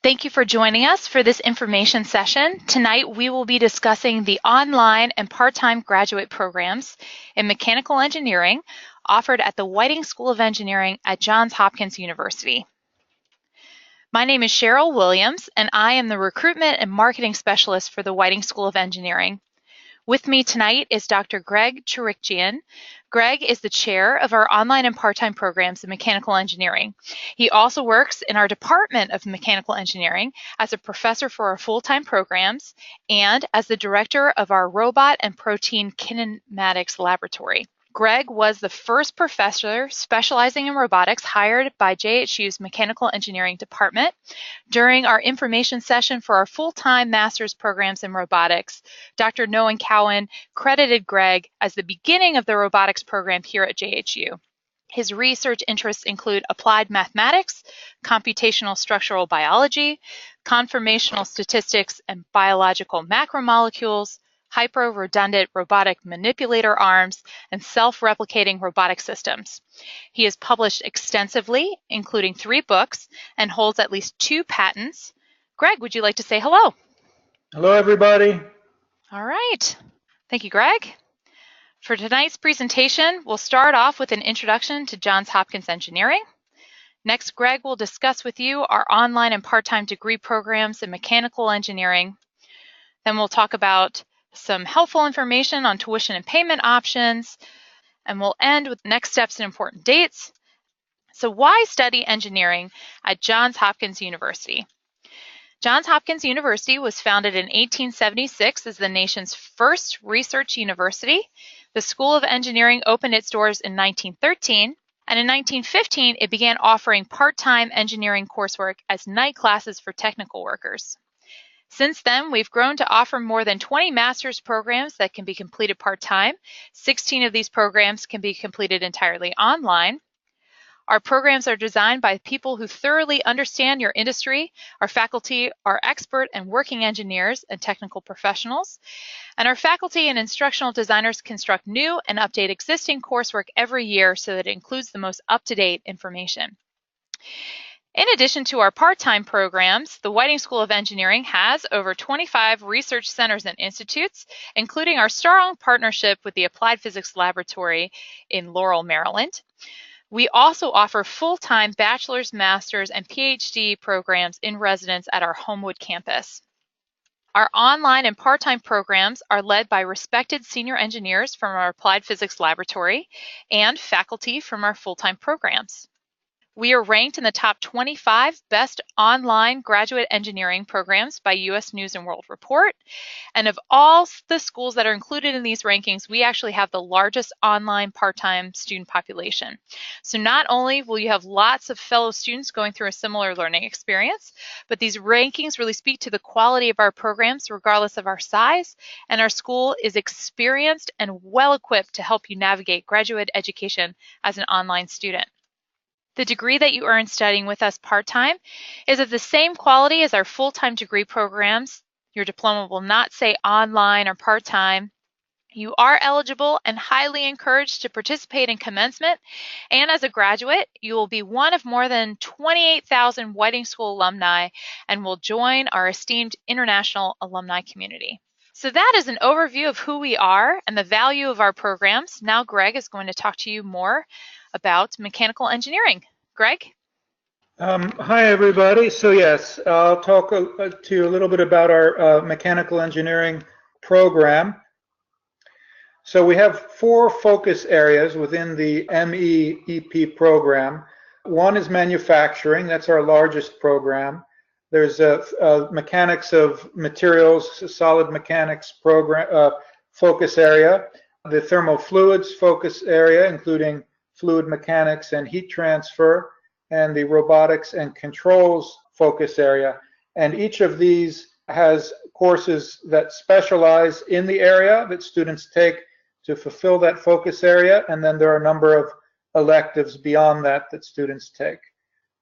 Thank you for joining us for this information session. Tonight we will be discussing the online and part-time graduate programs in mechanical engineering offered at the Whiting School of Engineering at Johns Hopkins University. My name is Cheryl Williams, and I am the Recruitment and Marketing Specialist for the Whiting School of Engineering. With me tonight is Dr. Greg Chirikian. Greg is the chair of our online and part-time programs in mechanical engineering. He also works in our Department of Mechanical Engineering as a professor for our full-time programs and as the director of our Robot and Protein Kinematics Laboratory. Greg was the first professor specializing in robotics hired by JHU's Mechanical Engineering Department. During our information session for our full-time master's programs in robotics, Dr. Noah Cowan credited Greg as the beginning of the robotics program here at JHU. His research interests include applied mathematics, computational structural biology, conformational statistics and biological macromolecules, hyper-redundant robotic manipulator arms, and self-replicating robotic systems. He has published extensively, including 3 books, and holds at least 2 patents. Greg, would you like to say hello? Hello, everybody. All right. Thank you, Greg. For tonight's presentation, we'll start off with an introduction to Johns Hopkins Engineering. Next, Greg will discuss with you our online and part-time degree programs in mechanical engineering. Then we'll talk about some helpful information on tuition and payment options, and we'll end with next steps and important dates. So why study engineering at Johns Hopkins University? Johns Hopkins University was founded in 1876 as the nation's first research university. The School of Engineering opened its doors in 1913, and in 1915 it began offering part-time engineering coursework as night classes for technical workers. Since then, we've grown to offer more than 20 master's programs that can be completed part-time. 16 of these programs can be completed entirely online. Our programs are designed by people who thoroughly understand your industry. Our faculty are expert and working engineers and technical professionals. And our faculty and instructional designers construct new and update existing coursework every year so that it includes the most up-to-date information. In addition to our part-time programs, the Whiting School of Engineering has over 25 research centers and institutes, including our strong partnership with the Applied Physics Laboratory in Laurel, Maryland. We also offer full-time bachelor's, master's, and PhD programs in residence at our Homewood campus. Our online and part-time programs are led by respected senior engineers from our Applied Physics Laboratory and faculty from our full-time programs. We are ranked in the top 25 best online graduate engineering programs by U.S. News & World Report. And of all the schools that are included in these rankings, we actually have the largest online part-time student population. So not only will you have lots of fellow students going through a similar learning experience, but these rankings really speak to the quality of our programs regardless of our size, and our school is experienced and well-equipped to help you navigate graduate education as an online student. The degree that you earn studying with us part-time is of the same quality as our full-time degree programs. Your diploma will not say online or part-time. You are eligible and highly encouraged to participate in commencement, and as a graduate, you will be one of more than 28,000 Whiting School alumni and will join our esteemed international alumni community. So that is an overview of who we are and the value of our programs. Now Greg is going to talk to you more about mechanical engineering. Greg? Hi, everybody. So yes, I'll talk to you a little bit about our mechanical engineering program. So we have 4 focus areas within the MEEP program. One is manufacturing. That's our largest program. There's a mechanics of materials, solid mechanics program focus area. The thermofluids focus area, including fluid mechanics and heat transfer, and the robotics and controls focus area. And each of these has courses that specialize in the area that students take to fulfill that focus area, and then there are a number of electives beyond that that students take.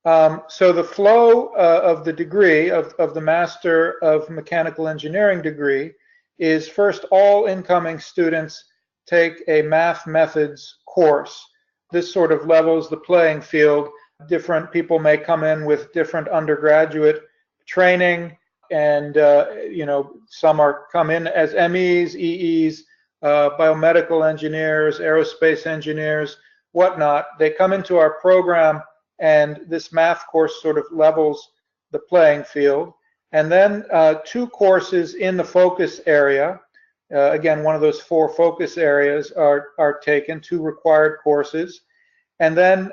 So the flow of the degree, of the Master of Mechanical Engineering degree, is first all incoming students take a math methods course. This sort of levels the playing field. Different people may come in with different undergraduate training, and some come in as MEs, EEs, biomedical engineers, aerospace engineers, whatnot. They come into our program, and this math course sort of levels the playing field. And then 2 courses in the focus area. Again, one of those 4 focus areas are taken, 2 required courses. And then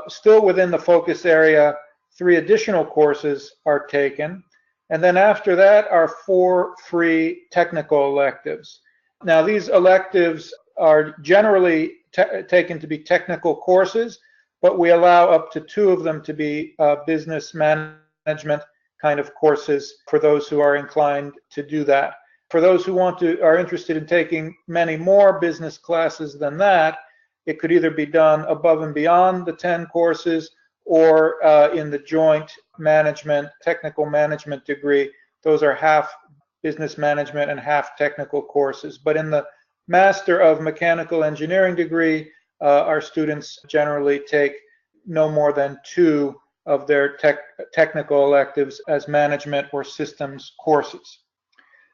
still within the focus area, 3 additional courses are taken. And then after that are 4 free technical electives. Now, these electives are generally taken to be technical courses, but we allow up to 2 of them to be business management kind of courses for those who are inclined to do that. For those who are interested in taking many more business classes than that, it could either be done above and beyond the 10 courses or in the joint management, technical management degree. Those are half business management and half technical courses. But in the Master of Mechanical Engineering degree, our students generally take no more than 2 of their technical electives as management or systems courses.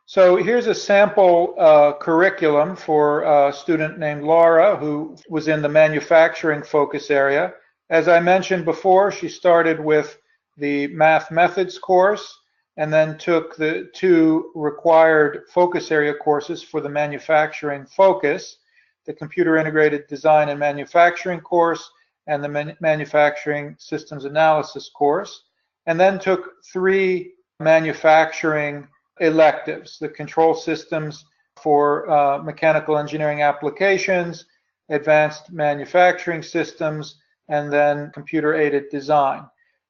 So here's a sample curriculum for a student named Laura, who was in the manufacturing focus area. As I mentioned before, she started with the math methods course and then took the 2 required focus area courses for the manufacturing focus, the computer integrated design and manufacturing course and the manufacturing systems analysis course, and then took 3 manufacturing electives, the control systems for mechanical engineering applications, advanced manufacturing systems, and then computer aided design.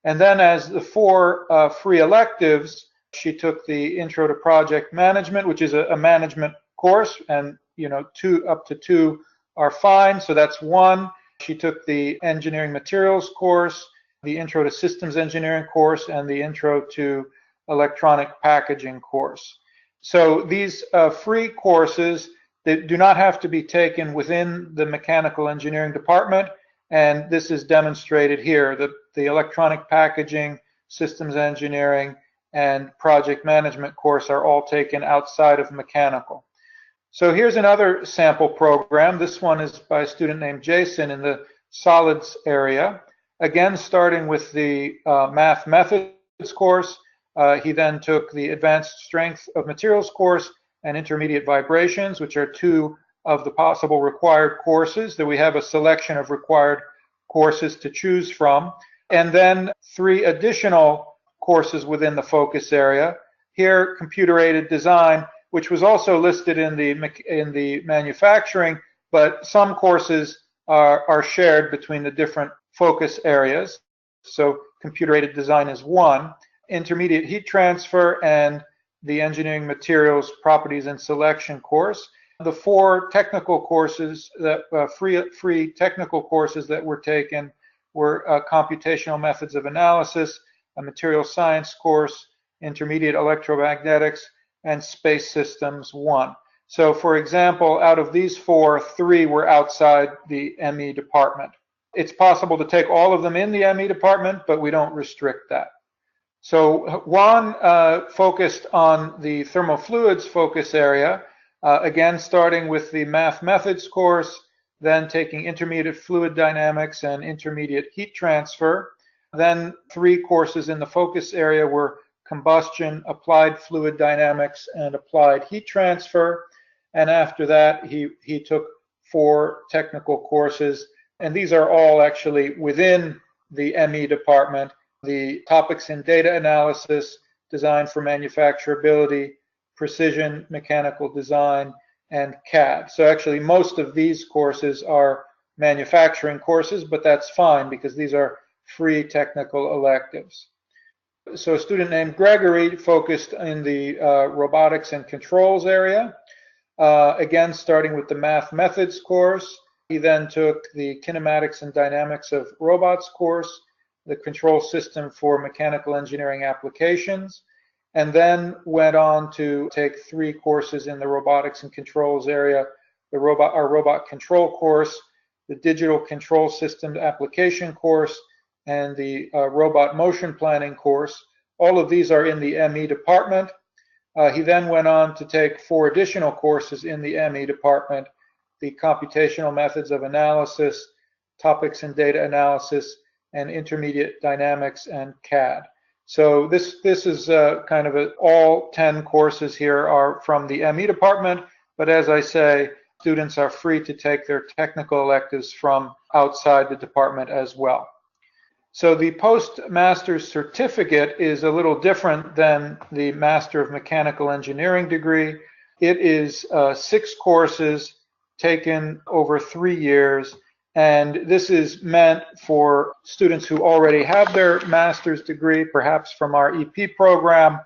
And then as the 4 free electives, she took the Intro to Project Management, which is a management course, and 2 up to 2 are fine, so that's 1. She took the Engineering Materials course, the Intro to Systems Engineering course, and the Intro to Electronic Packaging course. So these free courses, they do not have to be taken within the mechanical engineering department, and this is demonstrated here. The electronic packaging, systems engineering, and project management course are all taken outside of mechanical. So here's another sample program. This one is by a student named Jason in the solids area. Again, starting with the math methods course, he then took the advanced strength of materials course and intermediate vibrations, which are 2 of the possible required courses. That we have a selection of required courses to choose from, and then 3 additional courses within the focus area. Here, computer aided design, which was also listed in the manufacturing, but some courses are shared between the different focus areas. So computer aided design is 1. Intermediate heat transfer and the engineering materials properties and selection course. The 4 technical courses that free technical courses that were taken were computational methods of analysis, a material science course, intermediate electromagnetics, and space systems 1. So for example, out of these 4, 3 were outside the ME department. It's possible to take all of them in the ME department, but we don't restrict that. So Juan focused on the thermofluids focus area, again starting with the math methods course, then taking intermediate fluid dynamics and intermediate heat transfer. Then 3 courses in the focus area were combustion, applied fluid dynamics, and applied heat transfer. And after that, he took 4 technical courses, and these are all actually within the ME department. The topics in data analysis, design for manufacturability, precision mechanical design, and CAD. So actually most of these courses are manufacturing courses, but that's fine because these are free technical electives. So a student named Gregory focused in the robotics and controls area. Again, starting with the math methods course. He then took the kinematics and dynamics of robots course, the control system for mechanical engineering applications, and then went on to take 3 courses in the robotics and controls area, our robot control course, the digital control system application course, and the robot motion planning course, All of these are in the ME department. He then went on to take 4 additional courses in the ME department: the computational methods of analysis, topics and data analysis, and intermediate dynamics and CAD. So this is kind of all 10 courses here are from the ME department, but as I say, students are free to take their technical electives from outside the department as well. So the postmaster's certificate is a little different than the Master of Mechanical Engineering degree. It is 6 courses taken over 3 years, and this is meant for students who already have their master's degree, perhaps from our EP program,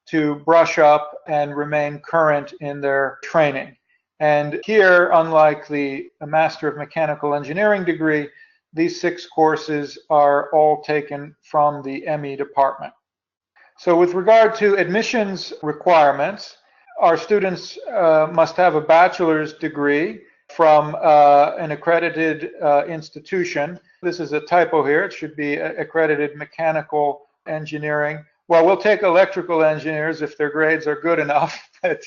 to brush up and remain current in their training. And here, unlike the Master of Mechanical Engineering degree, these 6 courses are all taken from the ME department. So with regard to admissions requirements, our students must have a bachelor's degree from an accredited institution. This is a typo here. It should be accredited mechanical engineering. Well, we'll take electrical engineers if their grades are good enough, but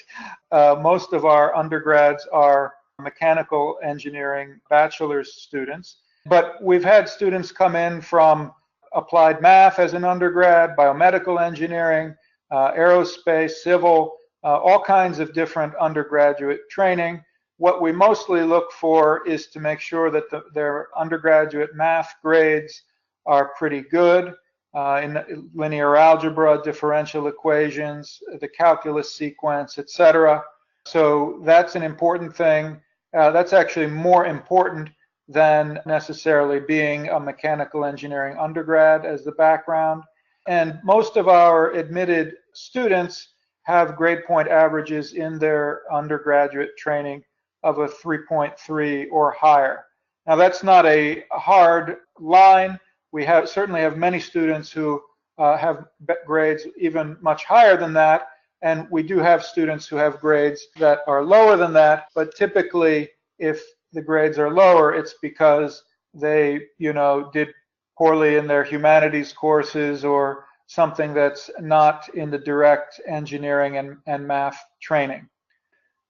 most of our undergrads are mechanical engineering bachelor's students. But we've had students come in from applied math as an undergrad, biomedical engineering, aerospace, civil, all kinds of different undergraduate training. What we mostly look for is to make sure that their undergraduate math grades are pretty good in linear algebra, differential equations, the calculus sequence, etc. So that's an important thing. That's actually more important than necessarily being a mechanical engineering undergrad as the background. And most of our admitted students have grade point averages in their undergraduate training of a 3.3 or higher. Now that's not a hard line. We certainly have many students who have grades even much higher than that, and we do have students who have grades that are lower than that, but typically if the grades are lower, it's because they, did poorly in their humanities courses or something that's not in the direct engineering and math training.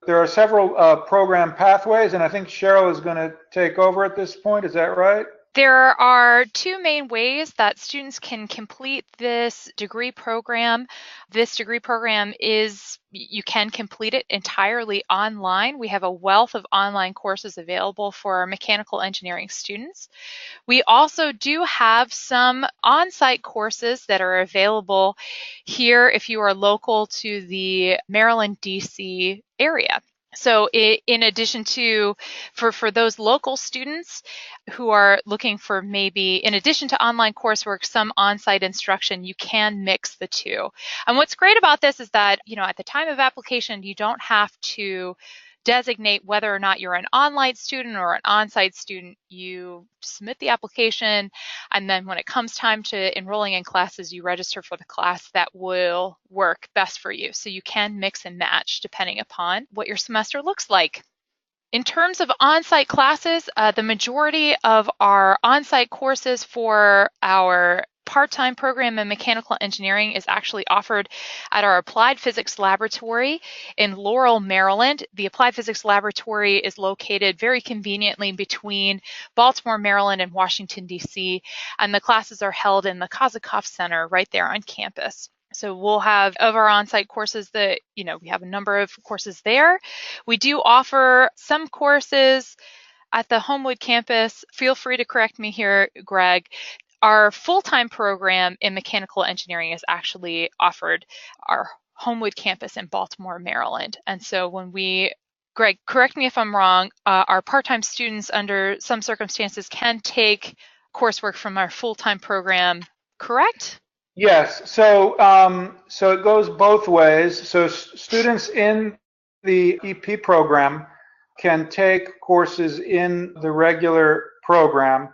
There are several program pathways, and I think Cheryl is going to take over at this point. Is that right? There are 2 main ways that students can complete this degree program. This degree program you can complete it entirely online. We have a wealth of online courses available for our mechanical engineering students. We also do have some on-site courses that are available here if you are local to the Maryland, DC area. So in addition to, for those local students who are looking for maybe, in addition to online coursework, some on-site instruction, you can mix the 2. And what's great about this is that, at the time of application, you don't have to designate whether or not you're an online student or an on-site student. You submit the application, and then when it comes time to enrolling in classes, you register for the class that will work best for you. So you can mix and match depending upon what your semester looks like. In terms of on-site classes, the majority of our on-site courses for our part-time program in mechanical engineering is actually offered at our Applied Physics Laboratory in Laurel, Maryland. The Applied Physics Laboratory is located very conveniently between Baltimore, Maryland, and Washington, D.C., and the classes are held in the Kazakov Center right there on campus. So we'll have, of our on-site courses, we have a number of courses there. We do offer some courses at the Homewood campus. Feel free to correct me here, Greg. Our full-time program in mechanical engineering is actually offered our Homewood campus in Baltimore, Maryland. And so Greg, correct me if I'm wrong, our part-time students under some circumstances can take coursework from our full-time program, correct? Yes, so it goes both ways. So students in the EP program can take courses in the regular program,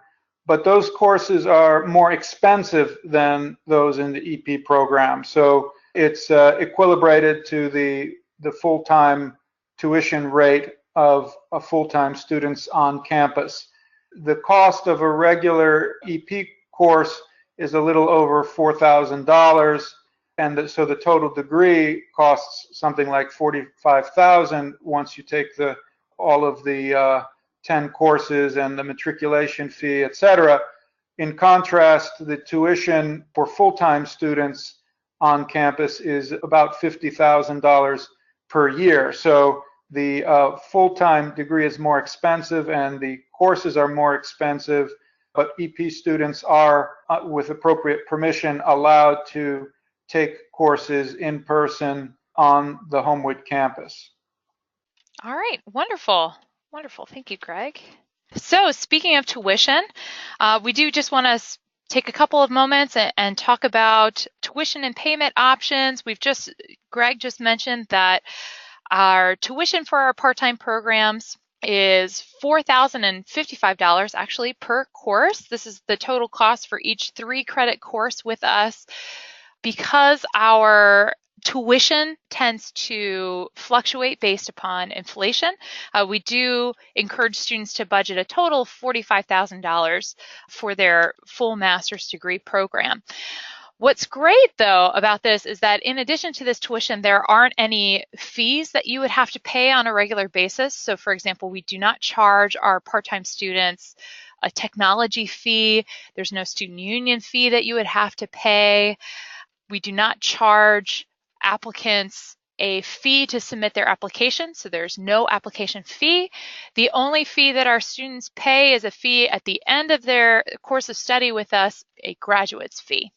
but those courses are more expensive than those in the EP program. So it's equilibrated to the full-time tuition rate of full-time students on campus. The cost of a regular EP course is a little over $4,000, And so the total degree costs something like $45,000 once you take all of the 10 courses and the matriculation fee, etc. In contrast, the tuition for full-time students on campus is about $50,000 per year. So the full-time degree is more expensive and the courses are more expensive, but EP students are, with appropriate permission, allowed to take courses in person on the Homewood campus. All right, wonderful. Wonderful. Thank you, Greg. So speaking of tuition, we do just want to take a couple of moments and talk about tuition and payment options. Greg just mentioned that our tuition for our part-time programs is $4,055 actually per course. This is the total cost for each 3-credit course with us. Because our tuition tends to fluctuate based upon inflation, we do encourage students to budget a total of $45,000 for their full master's degree program. What's great, though, about this is that in addition to this tuition, there aren't any fees that you would have to pay on a regular basis. So, for example, we do not charge our part-time students a technology fee. There's no student union fee that you would have to pay. We do not charge applicants a fee to submit their application, so there's no application fee. The only fee that our students pay is a fee at the end of their course of study with us, a graduate's fee.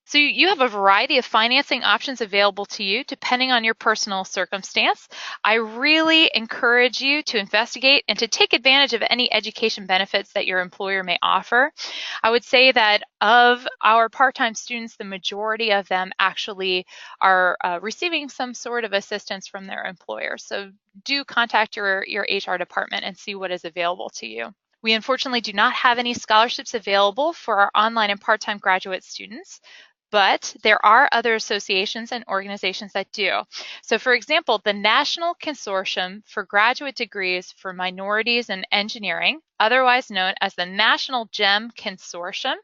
So you have a variety of financing options available to you depending on your personal circumstance. I really encourage you to investigate and to take advantage of any education benefits that your employer may offer. I would say that of our part-time students, the majority of them actually are receiving some sort of assistance from their employer. So do contact your HR department and see what is available to you. We unfortunately do not have any scholarships available for our online and part-time graduate students, but there are other associations and organizations that do. So for example, the National Consortium for Graduate Degrees for Minorities in Engineering, otherwise known as the National GEM Consortium,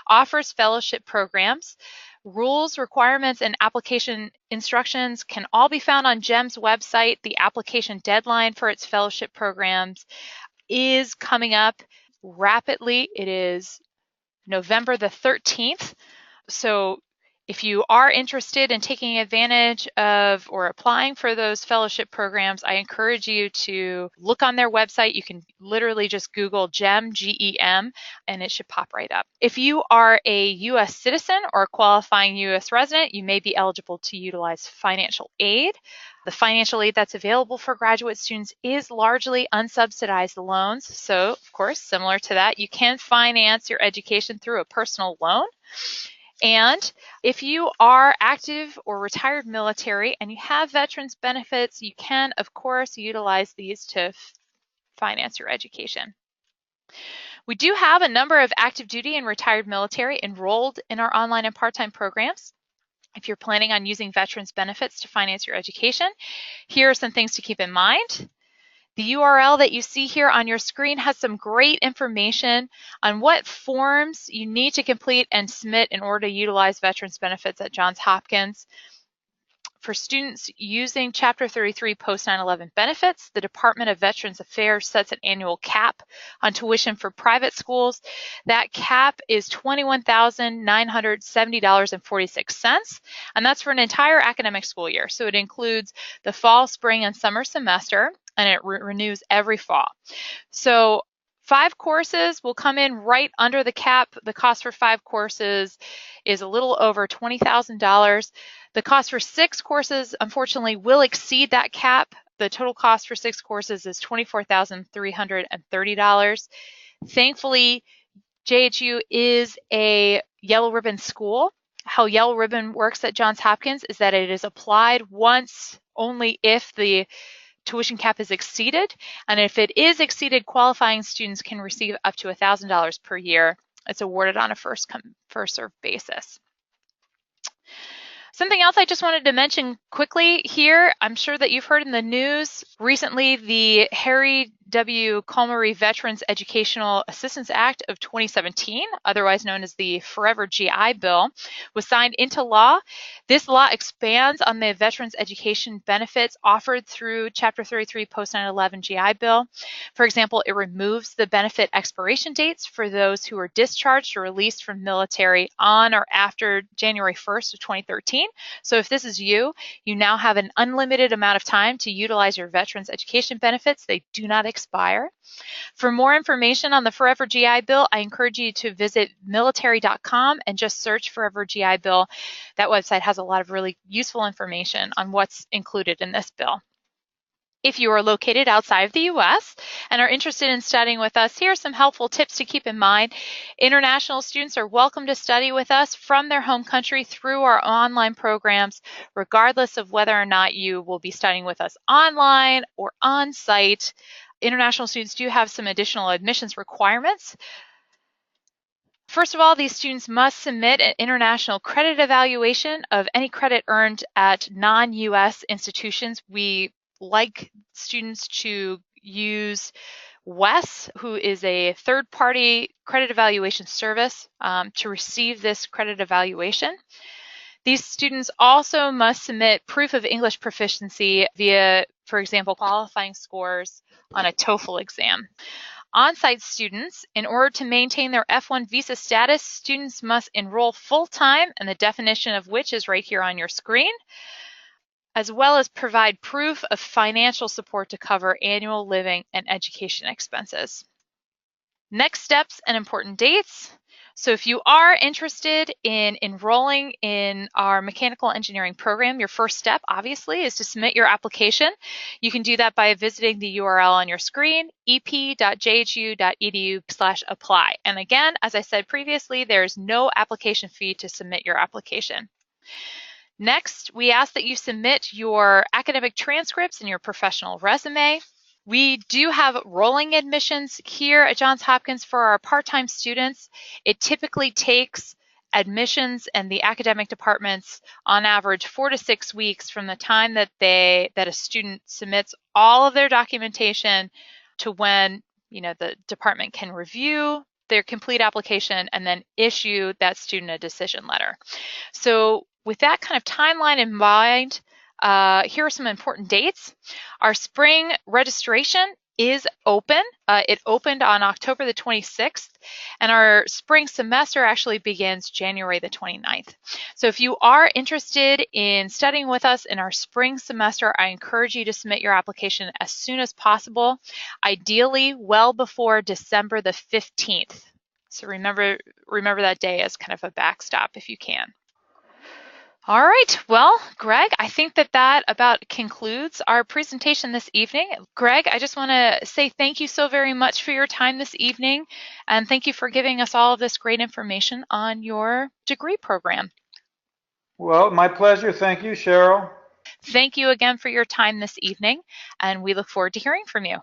offers fellowship programs. Rules, requirements, and application instructions can all be found on GEM's website. The application deadline for its fellowship programs is coming up rapidly. It is November the 13th. So if you are interested in taking advantage of or applying for those fellowship programs, I encourage you to look on their website. You can literally just Google GEM, G-E-M, and it should pop right up. If you are a U.S. citizen or a qualifying U.S. resident, you may be eligible to utilize financial aid. The financial aid that's available for graduate students is largely unsubsidized loans. So, of course, similar to that, you can finance your education through a personal loan. And if you are active or retired military and you have veterans benefits, you can, of course, utilize these to finance your education. We do have a number of active duty and retired military enrolled in our online and part-time programs. If you're planning on using veterans benefits to finance your education, here are some things to keep in mind. The URL that you see here on your screen has some great information on what forms you need to complete and submit in order to utilize veterans benefits at Johns Hopkins. For students using Chapter 33 post 9/11 benefits, the Department of Veterans Affairs sets an annual cap on tuition for private schools. That cap is $21,970.46, and that's for an entire academic school year. So it includes the fall, spring, and summer semester, and it renews every fall. So 5 courses will come in right under the cap. The cost for 5 courses is a little over $20,000. The cost for 6 courses, unfortunately, will exceed that cap. The total cost for 6 courses is $24,330. Thankfully, JHU is a yellow ribbon school. How yellow ribbon works at Johns Hopkins is that it is applied once only if the tuition cap is exceeded, and if it is exceeded, qualifying students can receive up to $1,000 per year. It's awarded on a first come, first served basis. Something else I just wanted to mention quickly here, I'm sure that you've heard in the news recently the Harry W. Comrie Veterans Educational Assistance Act of 2017, otherwise known as the Forever GI Bill, was signed into law. This law expands on the veterans education benefits offered through Chapter 33 Post 9/11 GI Bill. For example, it removes the benefit expiration dates for those who were discharged or released from military on or after January 1st of 2013. So if this is you, you now have an unlimited amount of time to utilize your veterans education benefits. They do not expire. For more information on the Forever GI Bill, I encourage you to visit military.com and just search Forever GI Bill. That website has a lot of really useful information on what's included in this bill. If you are located outside of the U.S. and are interested in studying with us, here are some helpful tips to keep in mind. International students are welcome to study with us from their home country through our online programs, regardless of whether or not you will be studying with us online or on-site. International students do have some additional admissions requirements. First of all, these students must submit an international credit evaluation of any credit earned at non-U.S. institutions. We like students to use WES, who is a third-party credit evaluation service, to receive this credit evaluation. These students also must submit proof of English proficiency via, for example, qualifying scores on a TOEFL exam. On-site students, in order to maintain their F1 visa status, students must enroll full-time, and the definition of which is right here on your screen, as well as provide proof of financial support to cover annual living and education expenses. Next steps and important dates. So if you are interested in enrolling in our mechanical engineering program, your first step, obviously, is to submit your application. You can do that by visiting the URL on your screen, ep.jhu.edu/apply. And again, as I said previously, there's no application fee to submit your application. Next, we ask that you submit your academic transcripts and your professional resume. We do have rolling admissions here at Johns Hopkins for our part-time students. It typically takes admissions and the academic departments on average 4 to 6 weeks from the time that a student submits all of their documentation to when the department can review their complete application and then issue that student a decision letter. So with that kind of timeline in mind, here are some important dates. Our spring registration is open. It opened on October the 26th, and our spring semester actually begins January the 29th. So if you are interested in studying with us in our spring semester, I encourage you to submit your application as soon as possible, ideally well before December the 15th. So remember that day as kind of a backstop if you can. All right, well, Greg, I think that about concludes our presentation this evening. Greg, I just want to say thank you so very much for your time this evening, and thank you for giving us all of this great information on your degree program. Well, my pleasure. Thank you, Cheryl. Thank you again for your time this evening, and we look forward to hearing from you.